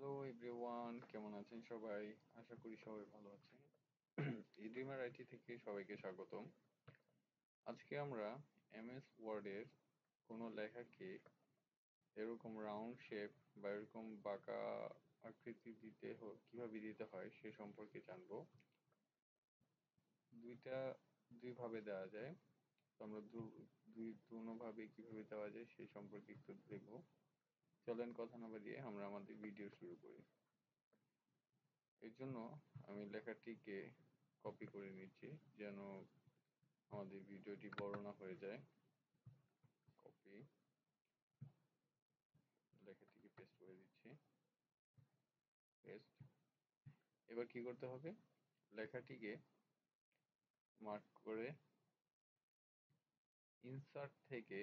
Hello everyone, কেমন আছেন সবাই? আশা করি সবাই ভালো আছেন। ইড্রিমার আইটি থেকে সবাইকে স্বাগতম। আজকে আমরা এমএস ওয়ার্ডের কোনো লেখাকে এরকম রাউন্ড শেপ বা এরকম বাঁকা আকৃতি কিভাবে দিতে হয় সে সম্পর্কে জানবো। দুইভাবে দেওয়া যায়, তো আমরা দুভাবে কিভাবে দেওয়া যায় সেই সম্পর্কে একটু দেখবো। চলেন কথা না বাড়িয়ে আমরা আমাদের ভিডিও শুরু করি। এর জন্য আমি লেখাটিকে কপি করে নিচ্ছি যেন আমাদের ভিডিওটি বড় না হয়ে যায়। কপি, লেখাটিকে পেস্ট করে দিচ্ছি। পেস্ট। এবার কি করতে হবে? লেখাটিকে মার্ক করে ইনসার্ট থেকে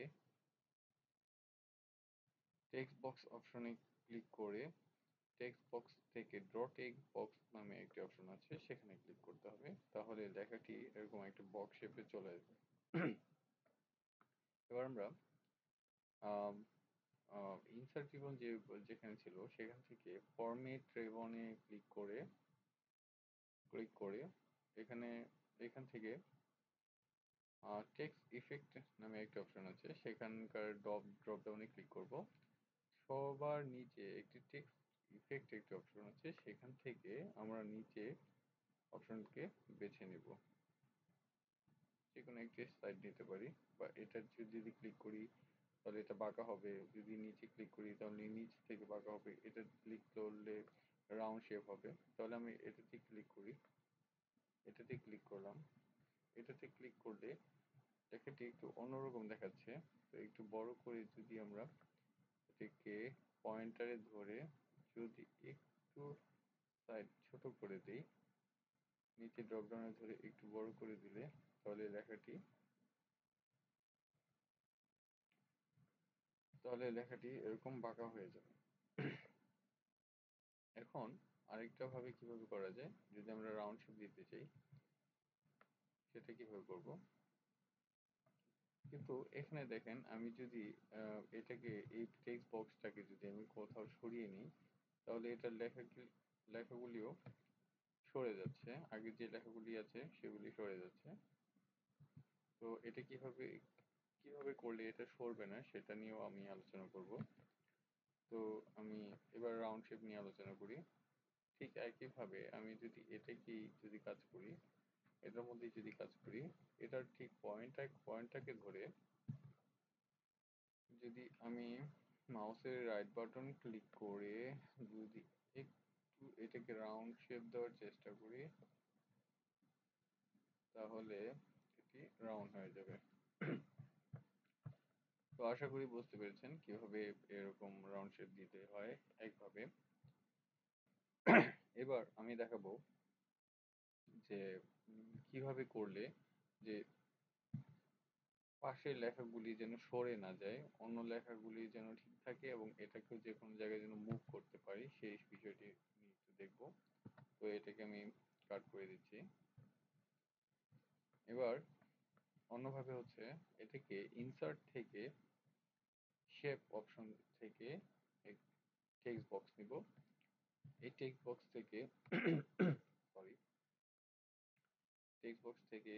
টেক্সট বক্স অপশনে ক্লিক করে টেক্সট বক্স থেকে ড্র টেক্সট বক্স নামে একটি অপশন আছে, সেখানে ক্লিক করতে হবে। তাহলে লেখাটি এরকম একটা বক্স শেপে চলে আসবে। এবার আমরা ইনসার্ট রিবন যেখানে ছিল সেখান থেকে ফরম্যাট রিবনে ক্লিক করে এখান থেকে টেক্সট ইফেক্ট নামে একটা অপশন আছে, সেখানকার ড্রপ ডাউনে ক্লিক করব। সবার নিচে একটি টেক্সট ইফেক্ট একটি অপশন আছে, সেখান থেকে আমরা নিচে অপশনকে বেছে নেব। যে কোনো একটি সাইড নিতে পারি, বা এটা যদি ক্লিক করি তাহলে এটা বাঁকা হবে, যদি নিচে ক্লিক করি তাহলে নিচ থেকে বাঁকা হবে, এটা ক্লিক করলে রাউন্ড শেপ হবে। তাহলে আমি এটাতে ক্লিক করি, এটাতে ক্লিক করলাম। এটাতে ক্লিক করলে লেখাটি একটু অন্যরকম দেখাচ্ছে। তো একটু বড় করে যদি আমরা এটাকে পয়েন্টারে ধরে যদি একটু সাইড ছোট করে দেই, নিচে ড্রপডাউনে ধরে একটু বড় করে দিলে তাহলে লেখাটি এরকম বাঁকা হয়ে যাবে। এখন আরেকটা ভাবে কিভাবে করা যায়, যদি আমরা রাউন্ড শেপ দিতে চাই সেটা কিভাবে করব। কিন্তু এখানে দেখেন, আমি যদি এটাকে এই টেক্সট বক্সটাকে যদি আমি কোথাও সরিয়ে নিই তাহলে এটার লেখাগুলিও সরে যাচ্ছে, আগে যে লেখাগুলি আছে সেগুলি সরে যাচ্ছে। তো এটা কিভাবে করলে এটা সরবে না সেটা নিয়েও আমি আলোচনা করব। তো আমি এবার রাউন্ড শেপ নিয়ে আলোচনা করি। ঠিক একইভাবে আমি যদি কাজ করি, এটার মধ্যে যদি কাজ করি, এটার ঠিক পয়েন্টটাকে ধরে যদি আমি মাউসের রাইট বাটন ক্লিক করে যদি একটু এটাকে রাউন্ড শেপ দেওয়ার চেষ্টা করি তাহলে এটি রাউন্ড হয়ে যাবে। তো আশা করি বুঝতে পেরেছেন কিভাবে এরকম রাউন্ড শেপ দিতে হয় একভাবে। এবার আমি দেখাবো যে কিভাবে করলে যে পাশের লেখাগুলি যেন সরে না যায়, অন্য লেখাগুলি যেন ঠিক থাকে এবং এটাকেও যে কোনো জায়গায় যেন মুভ করতে পারি সেই বিষয়টি নিয়ে একটু দেখবো। তো এটাকে আমি কাট করে দিচ্ছি। এবার অন্যভাবে হচ্ছে, এটাকে ইনসার্ট থেকে শেপ অপশন থেকে টেক্সট বক্স নিব। এই টেক্সট বক্স থেকে সরি টেক্সট বক্স থেকে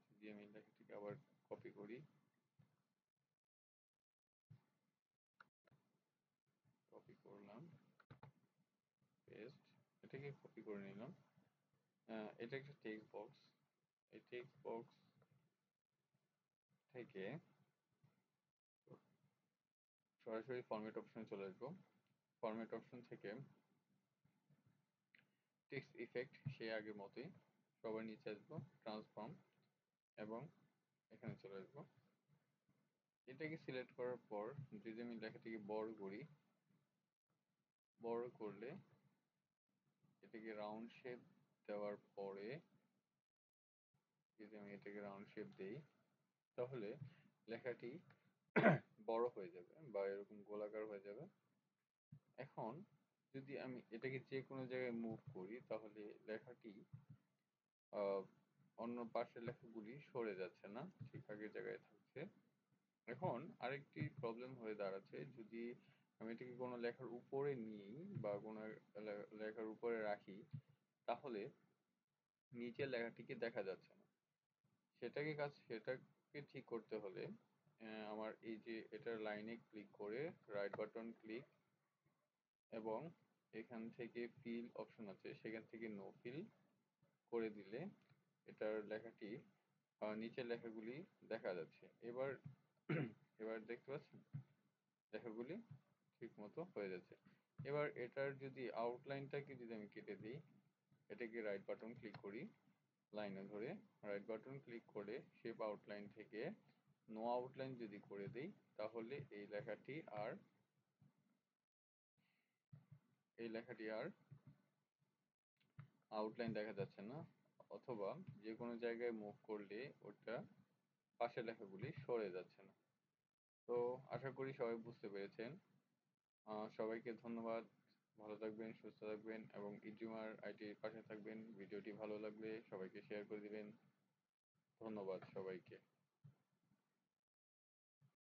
যদি আমি লেখাটিকে আবার কপি করি, কপি করলাম, পেস্ট, এটাকে কপি করে নিলাম। এটা একটা টেক্সট বক্স। এই টেক্সট বক্স থেকে সরাসরি ফরম্যাট অপশনে চলে আসবো। ফরম্যাট অপশন থেকে টেক্সট ইফেক্ট সেই আগের মতোই সবার নিচে আসবো, ট্রান্সফর্ম, এবং এখানে চলে আসবো। এটাকে সিলেক্ট করার পর যদি আমি লেখাটিকে বড় করি, বড় করলে এটাকে রাউন্ড শেপ দেওয়ার পরে যদি আমি এটাকে রাউন্ড শেপ দেই তাহলে লেখাটি বড় হয়ে যাবে বা এরকম গোলাকার হয়ে যাবে। এখন যদি আমি এটাকে যে কোনো জায়গায় মুভ করি তাহলে লেখাটি অন্য পাশের লেখাগুলি সরে যাচ্ছে না, ঠিক আগের জায়গায় থাকছে। এখন আরেকটি প্রবলেম হয়ে দাঁড়াচ্ছে, যদি আমি এটাকে কোনো লেখার উপরে নিই বা কোনো লেখার উপরে রাখি, তাহলে নিচের লেখাটিকে দেখা যাচ্ছে না। সেটাকে ঠিক করতে হলে আমার এই যে এটার লাইনে ক্লিক করে রাইট বাটন ক্লিক এবং এখান থেকে ফিল অপশন আছে, সেখান থেকে নো ফিল করে দিলে এটার লেখাটি নিচের লেখাগুলি দেখা যাচ্ছে। এবার এবার দেখতে পাচ্ছেন লেখাগুলি ঠিক মতো হয়ে যাচ্ছে। এবার এটার যদি আউটলাইনটাকে যদি আমি কেটে দিই, এটাকে রাইট বাটন ক্লিক করি, লাইনে ধরে রাইট বাটন ক্লিক করে শেপ আউটলাইন থেকে নো আউটলাইন যদি করে দিই, তাহলে এই লেখাটি আর আউটলাইন দেখা যাচ্ছে না, অথবা যে কোনো জায়গায় মুভ করলে ওটা পাশের লেখাগুলি সরে যাচ্ছে না। তো আশা করি সবাই বুঝতে পেরেছেন। সবাইকে ধন্যবাদ। ভালো থাকবেন, সুস্থ থাকবেন এবং ইজুমার আইটির পাশে থাকবেন। ভিডিওটি ভালো লাগলে সবাইকে শেয়ার করে দিবেন। ধন্যবাদ সবাইকে।